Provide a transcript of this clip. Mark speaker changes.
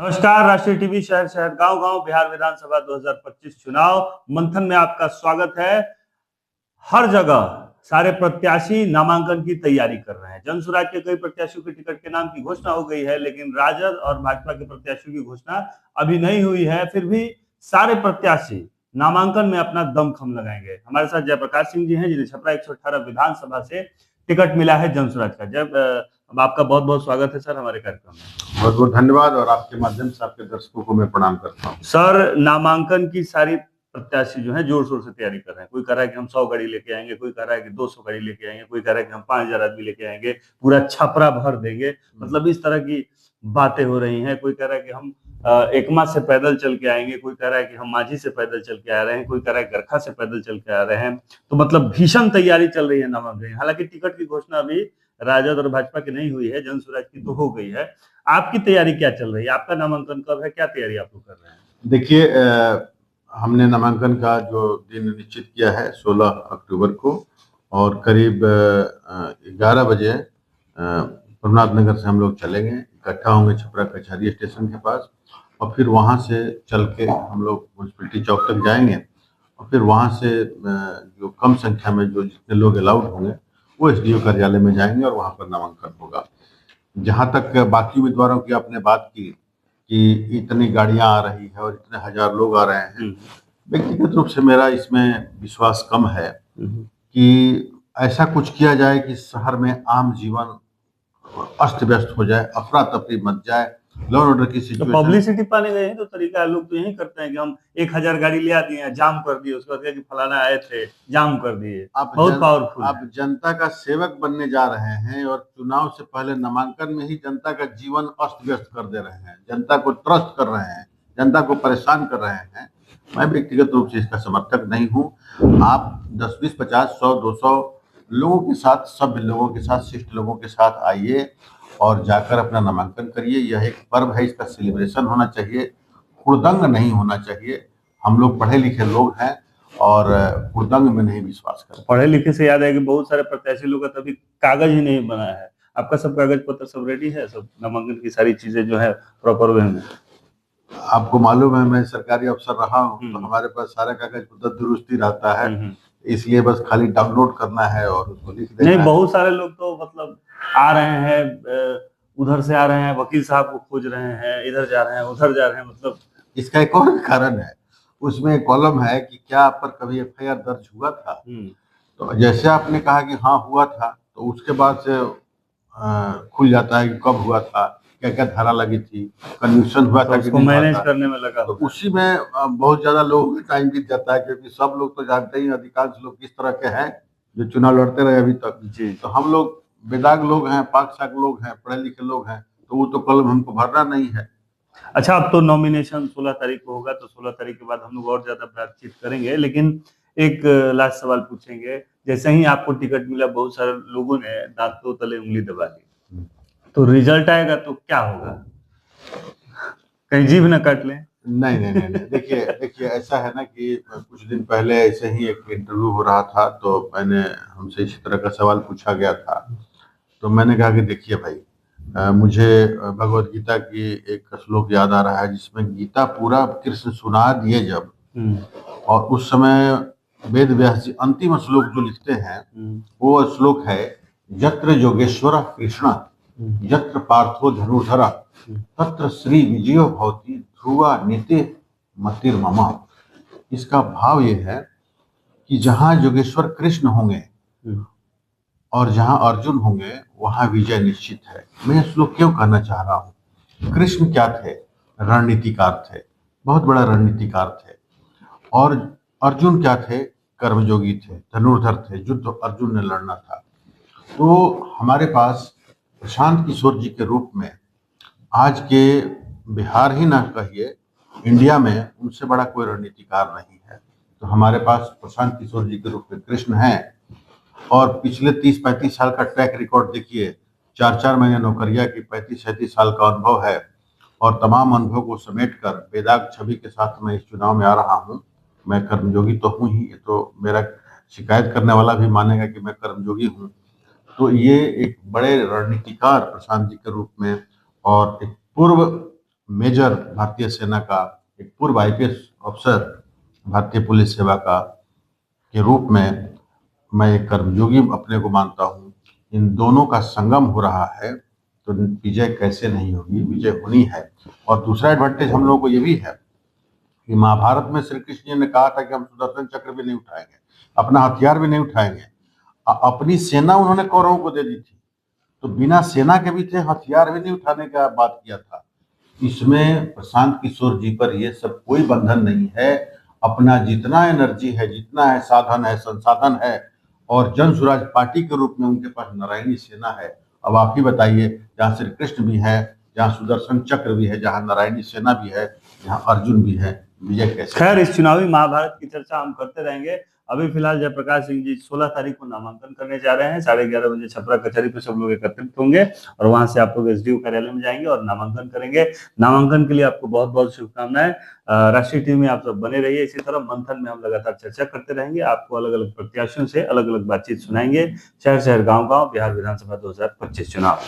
Speaker 1: नमस्कार। राष्ट्रीय टीवी शहर शहर गांव गांव बिहार विधानसभा 2025 चुनाव मंथन में आपका स्वागत है। हर जगह सारे प्रत्याशी नामांकन की तैयारी कर रहे हैं। जनसुराज के कई प्रत्याशियों के टिकट के नाम की घोषणा हो गई है, लेकिन राजद और भाजपा के प्रत्याशियों की घोषणा अभी नहीं हुई है। फिर भी सारे प्रत्याशी नामांकन में अपना दमखम लगाएंगे। हमारे साथ जयप्रकाश सिंह जी हैं, जिन्हें छपरा 118 विधानसभा से टिकट मिला है जनसुराज का। आपका बहुत बहुत स्वागत है सर हमारे कार्यक्रम में।
Speaker 2: बहुत बहुत धन्यवाद और आपके माध्यम से आपके दर्शकों को मैं प्रणाम करता हूँ।
Speaker 1: सर, नामांकन की सारी प्रत्याशी जो है जोर शोर से तैयारी कर रहे हैं। कोई कह रहा है कि हम 100 गाड़ी लेके आएंगे, कोई कह रहा है कि 200 गाड़ी लेके आएंगे, कोई कह रहा है कि हम 5000 आदमी लेके आएंगे, पूरा छपरा भर देंगे। मतलब इस तरह की बातें हो रही हैं। कोई कह रहा है कि हम एकमा से पैदल चल के आएंगे, कोई कह रहा है कि हम माझी से पैदल चल के आ रहे हैं, कोई कह रहा है गरखा से पैदल चल के आ रहे हैं। तो मतलब भीषण तैयारी चल रही है नामांकन। हालांकि टिकट की घोषणा अभी राजद और भाजपा की नहीं हुई है, जनसुराज की तो हो गई है। आपकी तैयारी क्या चल रही है? आपका नामांकन कब है? क्या तैयारी आप लोग कर रहे हैं?
Speaker 2: देखिए, हमने नामांकन का जो दिन निश्चित किया है 16 अक्टूबर को, और करीब 11 बजे प्रभुनाथ नगर से हम लोग चलेंगे, इकट्ठा होंगे छपरा कचहरी स्टेशन के पास, और फिर वहाँ से चल के हम लोग म्यूनसिपलिटी चौक तक जाएंगे, और फिर वहाँ से जो कम संख्या में जो जितने लोग अलाउड होंगे वो एसडीओ कार्यालय में जाएंगे और वहाँ पर नामांकन होगा। जहाँ तक बाकी उम्मीदवारों की आपने बात की कि इतनी गाड़ियां आ रही है और इतने हजार लोग आ रहे हैं, व्यक्तिगत रूप से मेरा इसमें विश्वास कम है कि ऐसा कुछ किया जाए कि शहर में आम जीवन अस्त व्यस्त हो जाए, अफरा तफरी मच जाए, लॉ एंड ऑर्डर की
Speaker 1: तो
Speaker 2: सिचुएशन।
Speaker 1: पब्लिसिटी पाने गए हैं तो तरीका है। लोग तो यही करते हैं कि हम 1000 गाड़ी ले आती हैं, जाम कर दिए, उसके बाद कहा कि फलाना आए थे, जाम कर दिए। बहुत पावरफुल
Speaker 2: आप जनता का सेवक बनने जा रहे हैं और चुनाव से पहले नामांकन में ही जनता का जीवन अस्त व्यस्त कर दे रहे हैं, जनता को त्रस्त कर रहे हैं, जनता को परेशान कर रहे हैं। मैं व्यक्तिगत रूप से इसका समर्थक नहीं हूँ। आप 10, 20, 50, 100, 200 लोगों के साथ, सभ्य लोगों के साथ, शिष्ट लोगों के साथ आइए और जाकर अपना नामांकन करिए। यह एक पर्व है, इसका सेलिब्रेशन होना चाहिए, हुड़दंग नहीं होना चाहिए। हम लोग पढ़े लिखे लोग हैं और हुड़दंग में नहीं विश्वास करते।
Speaker 1: पढ़े लिखे से याद है कि बहुत सारे प्रत्याशी लोग का तभी कागज ही नहीं बना है। आपका सब कागज पत्र सब रेडी है? सब नामांकन की सारी चीजें जो है प्रॉपर वे में?
Speaker 2: आपको मालूम है मैं सरकारी अफसर रहा हूँ, तो हमारे पास सारा कागज पत्र दुरुस्ती रहता है, इसलिए बस खाली डाउनलोड करना है और उसको लिख देना है।
Speaker 1: नहीं, बहुत सारे लोग तो मतलब आ रहे हैं, उधर से आ रहे हैं, वकील साहब को खोज रहे हैं, इधर जा रहे हैं, उधर जा रहे हैं। मतलब
Speaker 2: इसका एक और कारण है, उसमें कॉलम है कि क्या आप पर कभी एफआईआर दर्ज हुआ था। तो जैसे आपने कहा कि हाँ हुआ था, तो उसके बाद से खुल जाता है कि कब हुआ था, क्या क्या धारा लगी थी, कन्विक्शन हुआ था कि नहीं,
Speaker 1: मैनेज करने में लगा।
Speaker 2: तो उसी में बहुत ज्यादा लोगों का टाइम बीत जाता है, क्योंकि सब लोग तो जानते ही अधिकांश लोग किस तरह के हैं जो चुनाव लड़ते रहे अभी तक जी। तो हम लोग बेदाग लोग हैं, पाक साक लोग हैं, पढ़े लिखे लोग हैं, तो वो तो कलम हमको भरना नहीं है।
Speaker 1: अच्छा, अब तो नॉमिनेशन 16 तारीख को होगा, तो 16 तारीख के बाद हम लोग और ज्यादा बातचीत करेंगे, लेकिन एक लास्ट सवाल पूछेंगे। जैसे ही आपको टिकट मिला, बहुत सारे लोगों ने दांतों तले उंगली दबा ली, तो रिजल्ट आएगा तो क्या होगा? कहीं जीभ न काट लें?
Speaker 2: नहीं नहीं नहीं, नहीं। देखिए ऐसा है ना कि कुछ दिन पहले ऐसे ही एक इंटरव्यू हो रहा था, तो हमसे इसी तरह का सवाल पूछा गया था। तो मैंने कहा कि देखिए भाई, मुझे भगवत गीता की एक श्लोक याद आ रहा है, जिसमें गीता पूरा कृष्ण सुना दिए जब, और उस समय वेद व्यास जी अंतिम श्लोक जो लिखते हैं, वो श्लोक है, यत्र योगेश्वर कृष्ण यत्र पार्थो धनुर्धरा तत्र श्री विजयो भवति ध्रुवा नीति मतिर्ममा। इसका भाव ये है कि जहाँ योगेश्वर कृष्ण होंगे और जहाँ अर्जुन होंगे, वहाँ विजय निश्चित है। मैं ये श्लोक क्यों कहना चाह रहा हूँ? कृष्ण क्या थे? रणनीतिकार थे, बहुत बड़ा रणनीतिकार थे। और अर्जुन क्या थे? कर्मयोगी थे, धनुर्धर थे, युद्ध अर्जुन ने लड़ना था। तो हमारे पास प्रशांत किशोर जी के रूप में आज के बिहार ही ना कहिए, इंडिया में उनसे बड़ा कोई रणनीतिकार नहीं है। तो हमारे पास प्रशांत किशोर जी के रूप में कृष्ण हैं, और पिछले 30-35 साल का ट्रैक रिकॉर्ड देखिए, 4-4 महीने नौकरियां की, 35-37 साल का अनुभव है, और तमाम अनुभव को समेट कर बेदाग छवि के साथ मैं इस चुनाव में आ रहा हूँ। मैं कर्मयोगी तो हूँ ही, ये तो मेरा शिकायत करने वाला भी मानेगा कि मैं कर्मयोगी हूँ। तो ये एक बड़े रणनीतिकार प्रशांत जी के रूप में, और एक पूर्व मेजर भारतीय सेना का, एक पूर्व आईपीएस अफसर भारतीय पुलिस सेवा का के रूप में मैं एक कर्मयोगी अपने को मानता हूँ। इन दोनों का संगम हो रहा है तो विजय कैसे नहीं होगी, विजय होनी है। और दूसरा एडवांटेज हम लोगों को ये भी है कि महाभारत में श्री कृष्ण जी ने कहा था कि हम सुदर्शन चक्र भी नहीं उठाएंगे, अपना हथियार भी नहीं उठाएंगे। अपनी सेना उन्होंने कौरवों को दे दी थी, तो बिना सेना के भी थे, हथियार भी नहीं उठाने का बात किया था। इसमें प्रशांत किशोर जी पर ये सब कोई बंधन नहीं है। अपना जितना एनर्जी है, जितना है साधन है, संसाधन है, और जन स्वराज पार्टी के रूप में उनके पास नारायणी सेना है। अब आप ही बताइए, जहाँ श्री कृष्ण भी है, जहाँ सुदर्शन चक्र भी है, जहाँ नारायणी सेना भी है, जहाँ अर्जुन भी है, विजय कैसे?
Speaker 1: खैर, इस चुनावी महाभारत की चर्चा हम करते रहेंगे। अभी फिलहाल जयप्रकाश सिंह जी 16 तारीख को नामांकन करने जा रहे हैं। 11:30 बजे छपरा कचहरी पे सब लोग एकत्रित होंगे और वहां से आप लोग एसडीओ कार्यालय में जाएंगे और नामांकन करेंगे। नामांकन के लिए आपको बहुत बहुत शुभकामनाएं। राष्ट्रीय टीवी में आप सब बने रहिए। इसी तरह मंथन में हम लगातार चर्चा करते रहेंगे, आपको अलग अलग प्रत्याशियों से अलग अलग बातचीत सुनाएंगे। शहर शहर गाँव गाँव बिहार विधानसभा 2025 चुनाव।